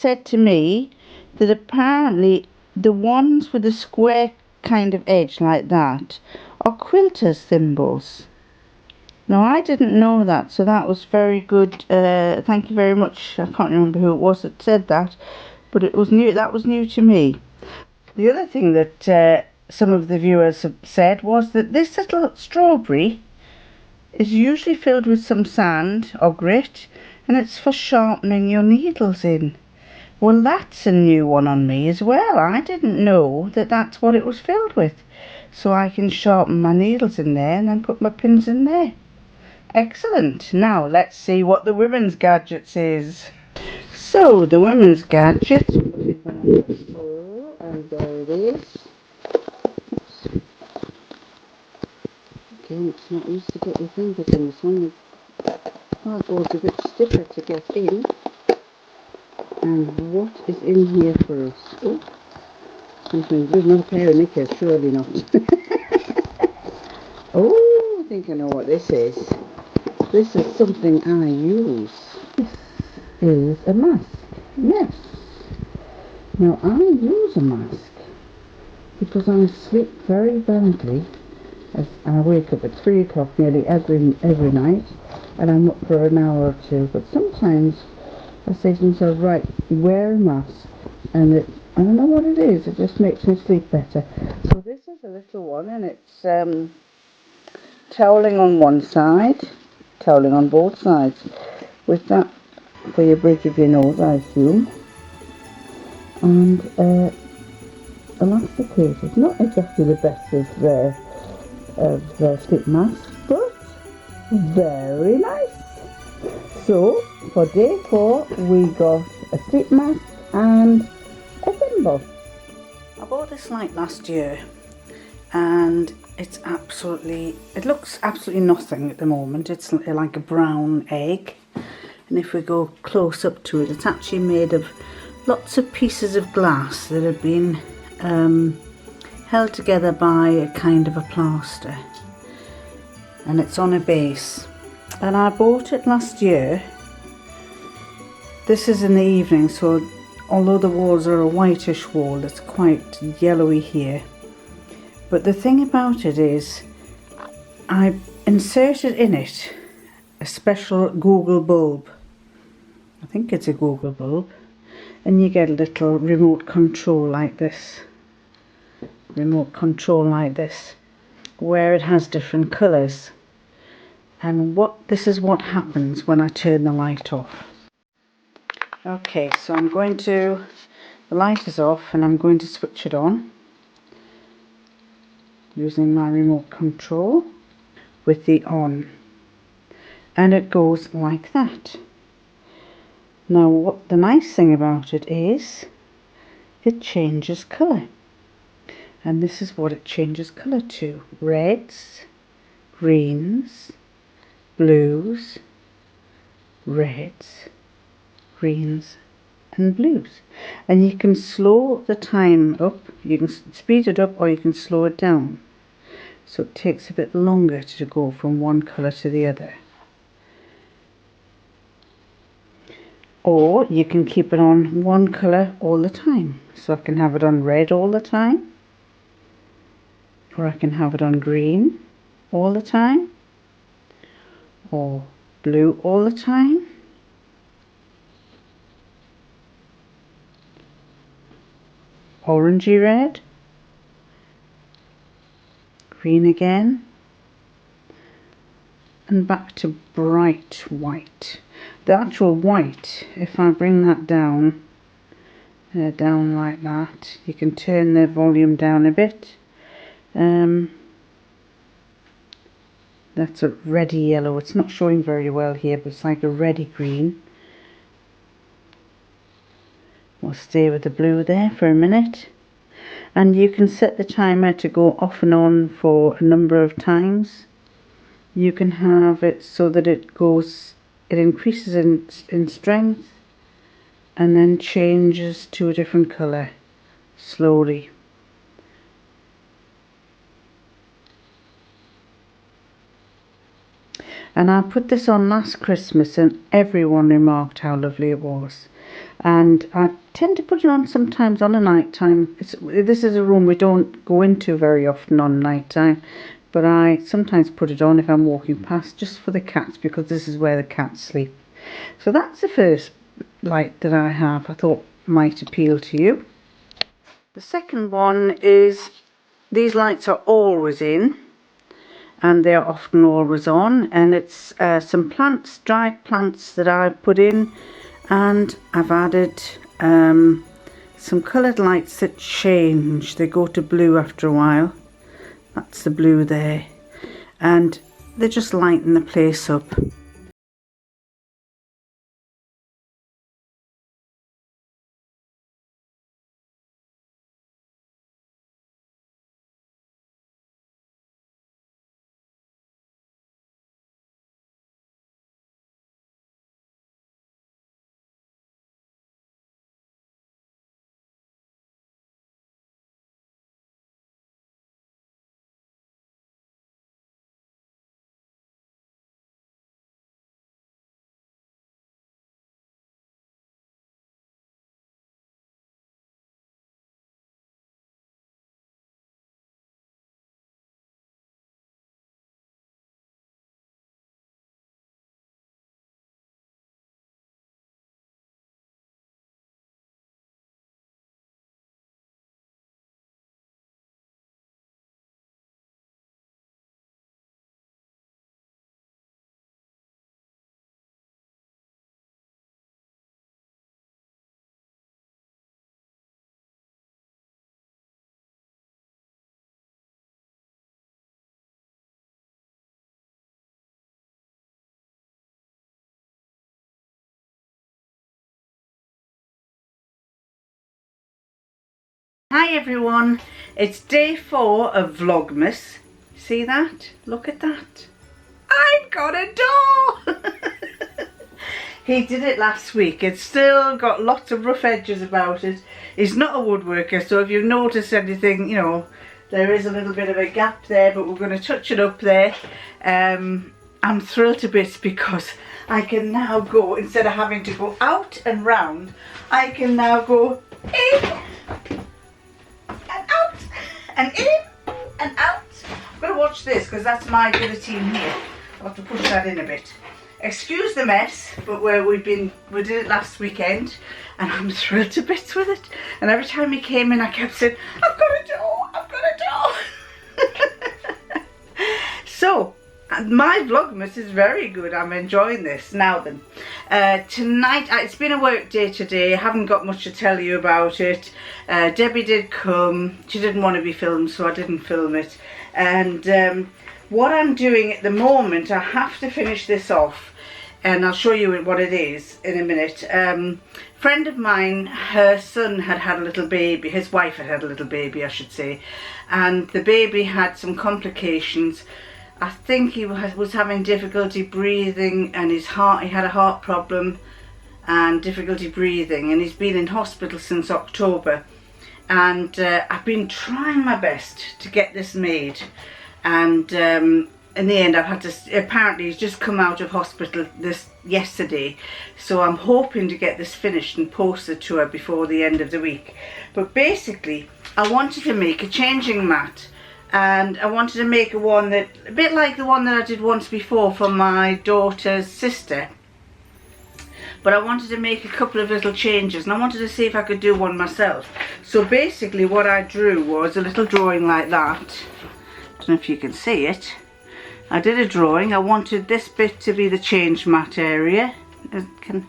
said to me that apparently the ones with a square kind of edge like that are quilters' thimbles. Now, I didn't know that, so that was very good. Thank you very much. I can't remember who it was that said that, but it was new. That was new to me. The other thing that some of the viewers have said was that this little strawberry is usually filled with some sand or grit, and it's for sharpening your needles in. Well, that's a new one on me as well. I didn't know that that's what it was filled with. So I can sharpen my needles in there and then put my pins in there. Excellent. Now let's see what the women's gadgets is. So the women's gadgets, and there it is. Again, it's not easy to get your fingers in this one. The cardboard's a bit stiffer to get in. And what is in here for us? Oh, something. There's not a pair of knickers, surely not. Oh, I think I know what this is. This is something I use. This is a mask. Yes. Now I use a mask because I sleep very badly. As I wake up at 3 o'clock nearly every night, and I'm up for an hour or two. But sometimes I say to myself, right, wear a mask, and I don't know what it is. It just makes me sleep better. So this is a little one, and it's toweling on one side, toweling on both sides, with that for your bridge of your nose, I assume, and elasticated. Not exactly the best of slip masks, but very nice. So for day 4 we got a slip mask and a thimble. I bought this light last year, and it looks absolutely nothing at the moment. It's like a brown egg, and if we go close up to it, it's actually made of lots of pieces of glass that have been held together by a kind of a plaster, and it's on a base. And I bought it last year. This is in the evening, so although the walls are a whitish wall, it's quite yellowy here. But the thing about it is, I inserted in it a special Google bulb. I think it's a Google bulb. And you get a little remote control like this. Where it has different colours. And this is what happens when I turn the light off. Okay, so the light is off, and I'm going to switch it on using my remote control with the on, and it goes like that. Now what the nice thing about it is, it changes colour, and this is what it changes colour to: reds, greens, blues, reds, greens and blues. And you can slow the time up, you can speed it up, or you can slow it down, so it takes a bit longer to go from one colour to the other. Or you can keep it on one colour all the time, so I can have it on red all the time, or I can have it on green all the time, or blue all the time, orangey red, green again, and back to bright white. The actual white, if I bring that down like that, you can turn the volume down a bit. That's a reddy yellow. It's not showing very well here, but it's like a reddy green. We'll stay with the blue there for a minute, and you can set the timer to go off and on for a number of times. You can have it so that it increases in strength and then changes to a different colour slowly. And I put this on last Christmas and everyone remarked how lovely it was. And I tend to put it on sometimes on a night time. This is a room we don't go into very often on night time, but I sometimes put it on if I'm walking past, just for the cats, because this is where the cats sleep. So that's the first light that I have I thought might appeal to you. The second one is, these lights are always in and they're often always on, and it's some plants, dried plants that I've put in, and I've added some coloured lights that change. They go to blue after a while. That's the blue there, and they just lighten the place up. Hi everyone, it's day 4 of Vlogmas. See that? Look at that. I've got a door! He did it last week. It's still got lots of rough edges about it. He's not a woodworker, so if you've noticed anything, you know, there is a little bit of a gap there, but we're going to touch it up there. I'm thrilled to bits because I can now go, instead of having to go out and round, I can now go in and in and out. I'm going to watch this because that's my guillotine here. I'll have to push that in a bit. Excuse the mess, but we did it last weekend and I'm thrilled to bits with it. And every time he came in I kept saying, I've got a door, I've got a door. So, my Vlogmas is very good. I'm enjoying this. Now then, tonight, it's been a work day today. I haven't got much to tell you about it. Debbie did come. She didn't want to be filmed, so I didn't film it. And what I'm doing at the moment, I have to finish this off, and I'll show you what it is in a minute. Friend of mine, her son had had a little baby. His wife had had a little baby, I should say. And the baby had some complications. I think he was having difficulty breathing, and he had a heart problem and difficulty breathing, and he's been in hospital since October. And I've been trying my best to get this made, and in the end I've had to, apparently he's just come out of hospital yesterday, so I'm hoping to get this finished and posted to her before the end of the week. But basically I wanted to make a changing mat, and I wanted to make one that, a bit like the one that I did once before for my daughter's sister. But I wanted to make a couple of little changes, and I wanted to see if I could do one myself. So basically what I drew was a little drawing like that. I don't know if you can see it. I did a drawing. I wanted this bit to be the change mat area. Can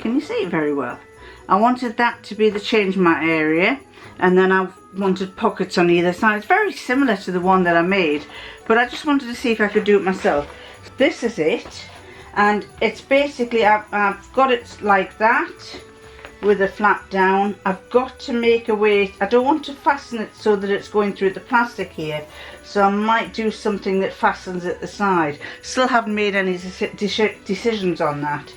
you see it very well? I wanted that to be the change mat area, and then I wanted pockets on either side. It's very similar to the one that I made, but I just wanted to see if I could do it myself. This is it, and it's basically, I've got it like that with a flap down. I've got to make a way, I don't want to fasten it so that it's going through the plastic here, so I might do something that fastens at the side. Still haven't made any decisions on that,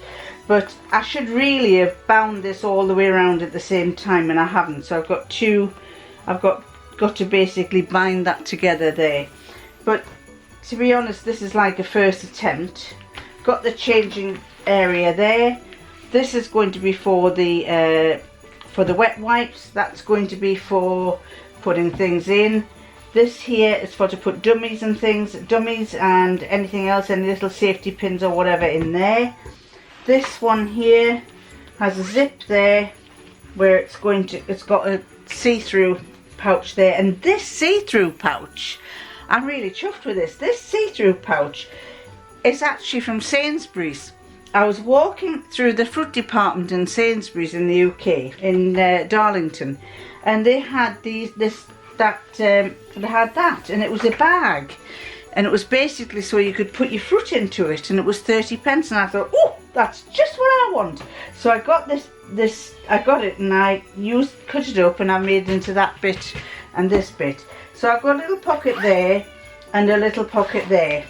but I should really have bound this all the way around at the same time, and I haven't. So I've got got to basically bind that together there. But to be honest, this is like a first attempt. Got the changing area there. This is going to be for the wet wipes. That's going to be for putting things in. This here is for to put dummies and things, dummies and anything else, any little safety pins or whatever in there. This one here has a zip there where it's got a see-through pouch there, and this see-through pouch, I'm really chuffed with this. This see-through pouch is actually from Sainsbury's. I was walking through the fruit department in Sainsbury's in the UK, in Darlington, and they had they had that, and it was a bag, and it was basically so you could put your fruit into it, and it was 30p, and I thought, oh, that's just what I want. So I got I got it, and I cut it up, and I made it into that bit and this bit. So I've got a little pocket there and a little pocket there.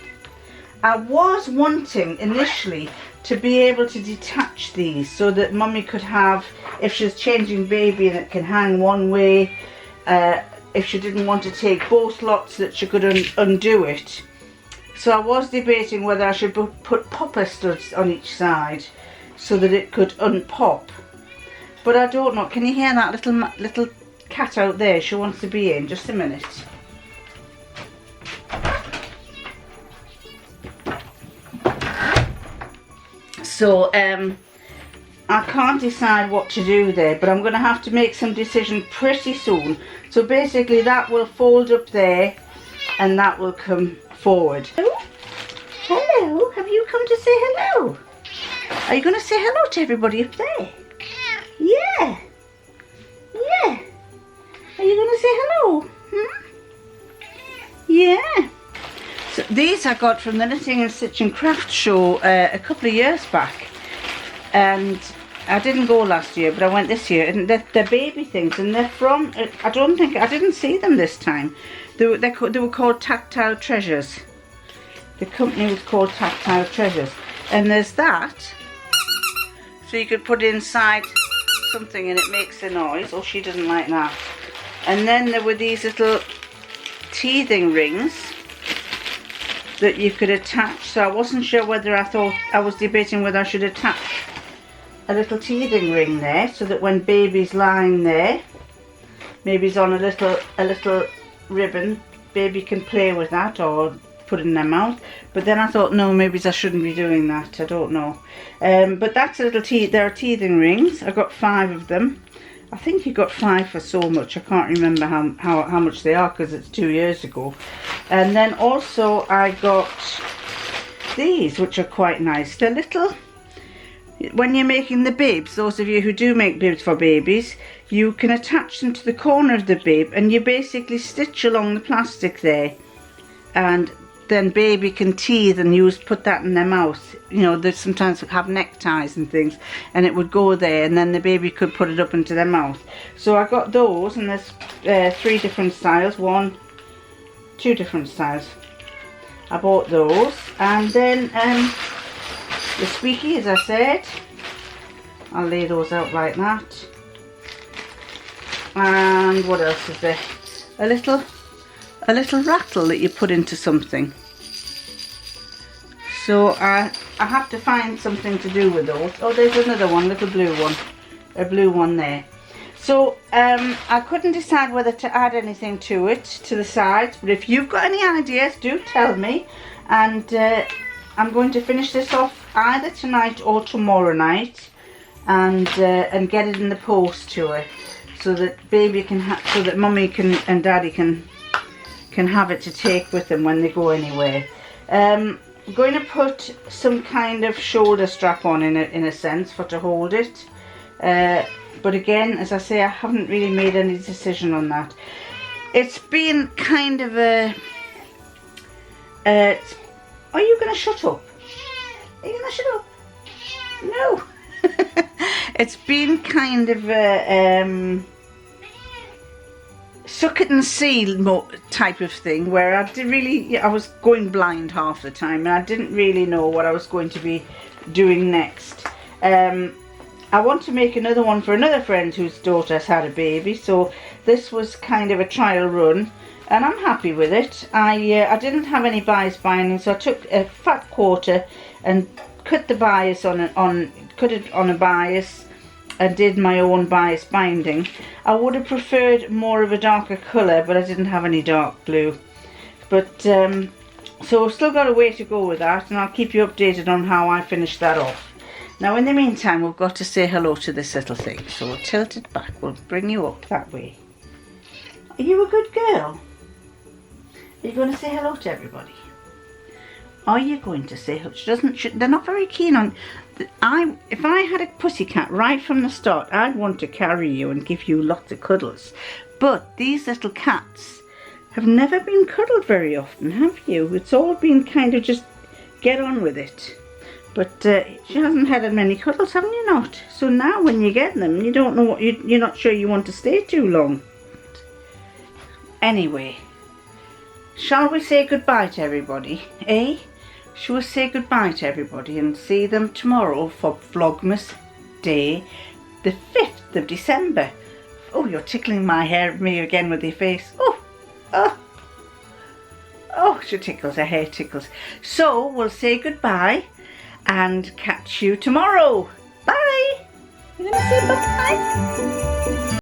I was wanting initially to be able to detach these so that Mummy could have, if she's changing baby and it can hang one way, if she didn't want to take both lots, that she could undo it. So I was debating whether I should put popper studs on each side so that it could unpop. But I don't know. Can you hear that little cat out there? She wants to be in. Just a minute. So I can't decide what to do there, but I'm going to have to make some decision pretty soon. So basically that will fold up there and that will come forward. Hello? Hello? Have you come to say hello? Are you going to say hello to everybody up there? Yeah. Yeah. Are you going to say hello? Hmm? Yeah. So these I got from the Knitting and Stitch and Craft show a couple of years back, and I didn't go last year, but I went this year, and they're baby things, and they're from, I didn't see them this time. They were called Tactile Treasures. The company was called Tactile Treasures, and there's that, so you could put it inside something and it makes a noise. Oh, she doesn't like that. And then there were these little teething rings that you could attach, so I wasn't sure whether I was debating whether I should attach a little teething ring there so that when baby's lying there, maybe on a little ribbon, baby can play with that or put it in their mouth. But then I thought, no, maybe I shouldn't be doing that. I don't know. But that's a little there are teething rings. I got 5 of them. I think you got 5 for so much. I can't remember how much they are because it's 2 years ago. And then also I got these, which are quite nice. They're little, when you're making the bibs, those of you who do make bibs for babies, you can attach them to the corner of the bib and you basically stitch along the plastic there, and then baby can teeth and put that in their mouth. You know, they sometimes have neckties and things, and it would go there, and then the baby could put it up into their mouth. So I got those, and there's 3 different styles, 2 different styles. I bought those, and then the squeaky, as I said, I'll lay those out like that. And what else is there? A little rattle that you put into something. So I have to find something to do with those. Oh, there's another one, little blue one, a blue one there. So I couldn't decide whether to add anything to it, to the sides, but if you've got any ideas, do tell me, and I'm going to finish this off either tonight or tomorrow night, and get it in the post to her, so that baby can so that Mummy and Daddy can have it to take with them when they go anywhere. I'm going to put some kind of shoulder strap on in a sense to hold it, but again, as I say, I haven't really made any decision on that. It's been kind of a are you going to shut up? Are you going to shut up? No. It's been kind of a suck it and see type of thing, where I was going blind half the time, and I didn't really know what I was going to be doing next. I want to make another one for another friend whose daughter has had a baby, so this was kind of a trial run. and I'm happy with it. I didn't have any bias binding, so I took a fat quarter and cut the bias cut it on a bias and did my own bias binding. I would have preferred more of a darker colour, but I didn't have any dark blue. But so I've still got a way to go with that, and I'll keep you updated on how I finish that off. Now in the meantime, we've got to say hello to this little thing, so we'll tilt it back. We'll bring you up that way. Are you a good girl? Are you going to say hello to everybody? Are you going to say hello? They're not very keen on... If I had a pussycat right from the start, I'd want to carry you and give you lots of cuddles. But these little cats have never been cuddled very often, have you? It's all been kind of just get on with it. But she hasn't had many cuddles, haven't you not? So now when you get them, you don't know what you're not sure you want to stay too long. Anyway, shall we say goodbye to everybody, eh? Shall we say goodbye to everybody and see them tomorrow for Vlogmas Day, the 5th of December. Oh, you're tickling me again with your face. Oh, she tickles, her hair tickles. So, we'll say goodbye and catch you tomorrow. Bye! You're going to say bye?